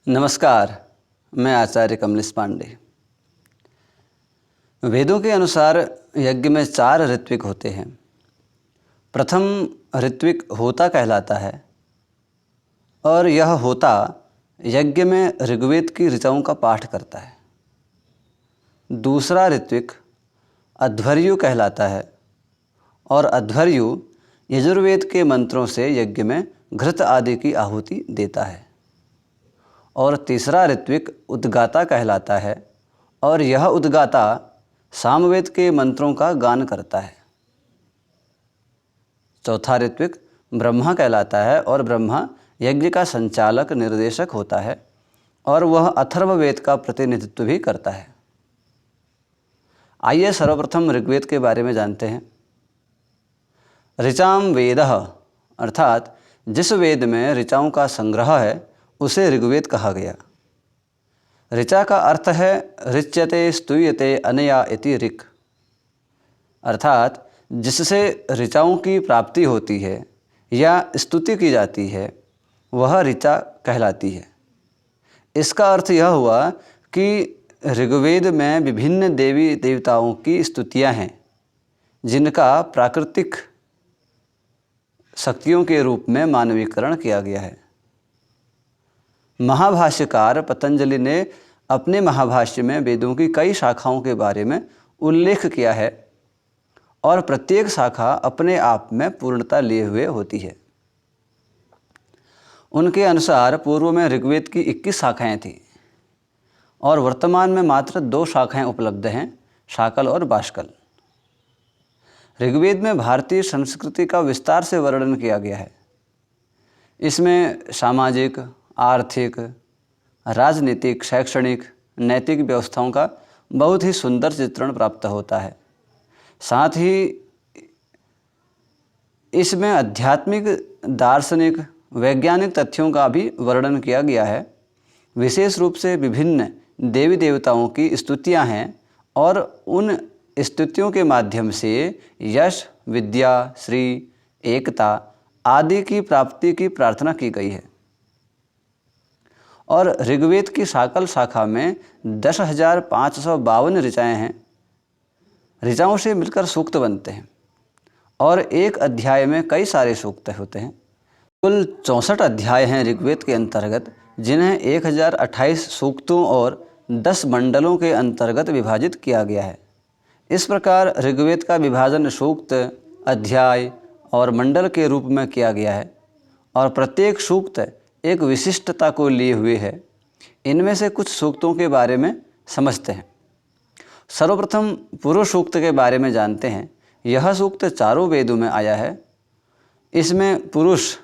नमस्कार, मैं आचार्य कमलेश पांडे। वेदों के अनुसार यज्ञ में 4 ऋत्विक होते हैं। प्रथम ऋत्विक होता कहलाता है और यह होता यज्ञ में ऋग्वेद की ऋचाओं का पाठ करता है। दूसरा ऋत्विक अध्वर्यु कहलाता है और अध्वर्यु यजुर्वेद के मंत्रों से यज्ञ में घृत आदि की आहुति देता है। और तीसरा ऋत्विक उद्गाता कहलाता है और यह उद्गाता सामवेद के मंत्रों का गान करता है। चौथा ऋत्विक ब्रह्मा कहलाता है और ब्रह्मा यज्ञ का संचालक निर्देशक होता है और वह अथर्ववेद का प्रतिनिधित्व भी करता है। आइए सर्वप्रथम ऋग्वेद के बारे में जानते हैं। ऋचाम वेदः अर्थात जिस वेद में ऋचाओं का संग्रह है उसे ऋग्वेद कहा गया। ऋचा का अर्थ है ऋच्यते स्तूयते अनया इति ऋक्, अर्थात जिससे ऋचाओं की प्राप्ति होती है या स्तुति की जाती है वह ऋचा कहलाती है। इसका अर्थ यह हुआ कि ऋग्वेद में विभिन्न देवी देवताओं की स्तुतियाँ हैं जिनका प्राकृतिक शक्तियों के रूप में मानवीकरण किया गया है। महाभाष्यकार पतंजलि ने अपने महाभाष्य में वेदों की कई शाखाओं के बारे में उल्लेख किया है और प्रत्येक शाखा अपने आप में पूर्णता लिए हुए होती है। उनके अनुसार पूर्व में ऋग्वेद की 21 शाखाएं थीं और वर्तमान में मात्र 2 शाखाएं उपलब्ध हैं, शाकल और बाष्कल। ऋग्वेद में भारतीय संस्कृति का विस्तार से वर्णन किया गया है। इसमें सामाजिक, आर्थिक, राजनीतिक, शैक्षणिक, नैतिक व्यवस्थाओं का बहुत ही सुंदर चित्रण प्राप्त होता है। साथ ही इसमें आध्यात्मिक, दार्शनिक, वैज्ञानिक तथ्यों का भी वर्णन किया गया है। विशेष रूप से विभिन्न देवी देवताओं की स्तुतियां हैं और उन स्तुतियों के माध्यम से यश, विद्या, श्री, एकता आदि की प्राप्ति की प्रार्थना की गई है। और ऋग्वेद की शाकल शाखा में 10,552 ऋचाएँ हैं। ऋचाओं से मिलकर सूक्त बनते हैं और एक अध्याय में कई सारे सूक्त होते हैं। कुल 64 अध्याय हैं ऋग्वेद के अंतर्गत, जिन्हें 1028 सूक्तों और 10 मंडलों के अंतर्गत विभाजित किया गया है। इस प्रकार ऋग्वेद का विभाजन सूक्त, अध्याय और मंडल के रूप में किया गया है और प्रत्येक सूक्त एक विशिष्टता को लिए हुए है। इनमें से कुछ सूक्तों के बारे में समझते हैं। सर्वप्रथम पुरुष सूक्त के बारे में जानते हैं। यह सूक्त चारों वेदों में आया है। इसमें पुरुष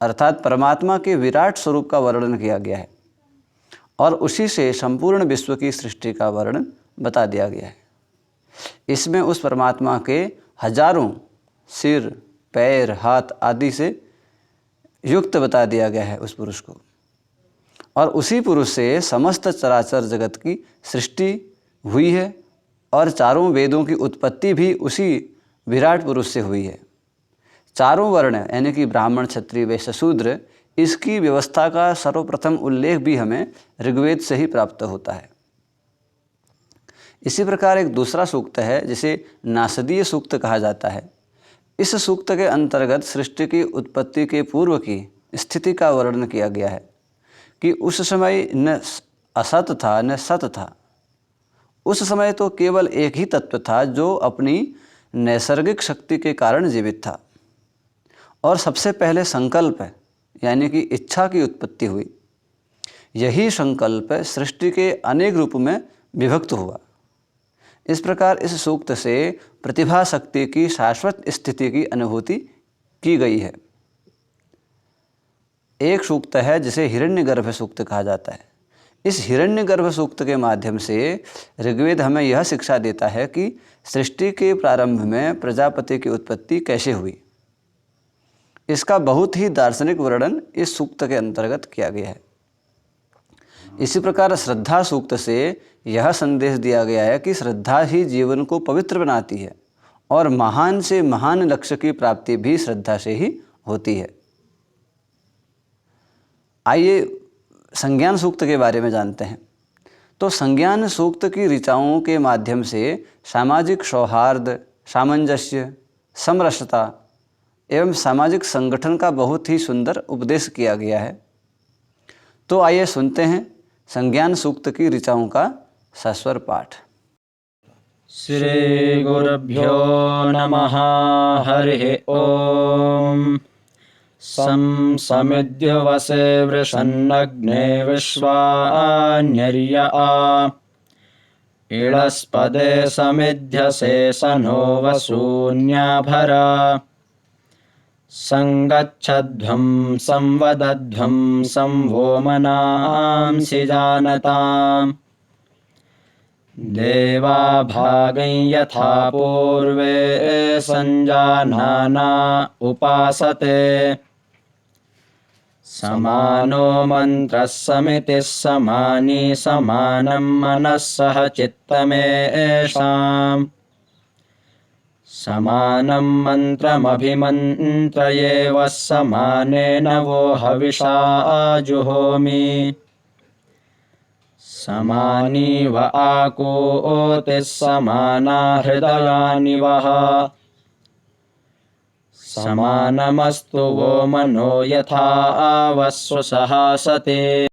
अर्थात परमात्मा के विराट स्वरूप का वर्णन किया गया है और उसी से संपूर्ण विश्व की सृष्टि का वर्णन बता दिया गया है। इसमें उस परमात्मा के हजारों सिर, पैर, हाथ आदि से युक्त बता दिया गया है उस पुरुष को, और उसी पुरुष से समस्त चराचर जगत की सृष्टि हुई है और चारों वेदों की उत्पत्ति भी उसी विराट पुरुष से हुई है। चारों वर्ण यानी कि ब्राह्मण, क्षत्रिय, वैश्य, शूद्र, इसकी व्यवस्था का सर्वप्रथम उल्लेख भी हमें ऋग्वेद से ही प्राप्त होता है। इसी प्रकार एक दूसरा सूक्त है जिसे नासदीय सूक्त कहा जाता है। इस सूक्त के अंतर्गत सृष्टि की उत्पत्ति के पूर्व की स्थिति का वर्णन किया गया है कि उस समय न असत था न सत था। उस समय तो केवल एक ही तत्व था जो अपनी नैसर्गिक शक्ति के कारण जीवित था और सबसे पहले संकल्प यानी कि इच्छा की उत्पत्ति हुई। यही संकल्प सृष्टि के अनेक रूप में विभक्त हुआ। इस प्रकार इस सूक्त से प्रतिभा शक्ति की शाश्वत स्थिति की अनुभूति की गई है। एक सूक्त है जिसे हिरण्यगर्भ सूक्त कहा जाता है। इस हिरण्यगर्भ सूक्त के माध्यम से ऋग्वेद हमें यह शिक्षा देता है कि सृष्टि के प्रारंभ में प्रजापति की उत्पत्ति कैसे हुई। इसका बहुत ही दार्शनिक वर्णन इस सूक्त के अंतर्गत किया गया है। इसी प्रकार श्रद्धा सूक्त से यह संदेश दिया गया है कि श्रद्धा ही जीवन को पवित्र बनाती है और महान से महान लक्ष्य की प्राप्ति भी श्रद्धा से ही होती है। आइए संज्ञान सूक्त के बारे में जानते हैं। तो संज्ञान सूक्त की ऋचाओं के माध्यम से सामाजिक सौहार्द, सामंजस्य, समरसता एवं सामाजिक संगठन का बहुत ही सुंदर उपदेश किया गया है। तो आइए सुनते हैं संज्ञान सूक्त की ऋचाओं का सस्वर पाठ। श्री गुरुभ्यो नमः। हरिः ओम। समिद्युवसे वृषन्नग्ने विश्वान्यर्य आ इळस्पदे समिध्यसे सनो वसून्याभरा संगच्छध्वं संवदध्वं संवो मनांसि जानताम् देवा भागं यथा पूर्वे संजानाना उपासते समानो मंत्रः समितिः समानी समानं मनः सह चित्तमेषाम् समानं मन्त्रमभिमन्त्रयेव समानेन वो हविषा जुहोमि समानीव आकूतिः समाना हृदयानि वः समानमस्तु वो मनो यथा वस्व सहासते।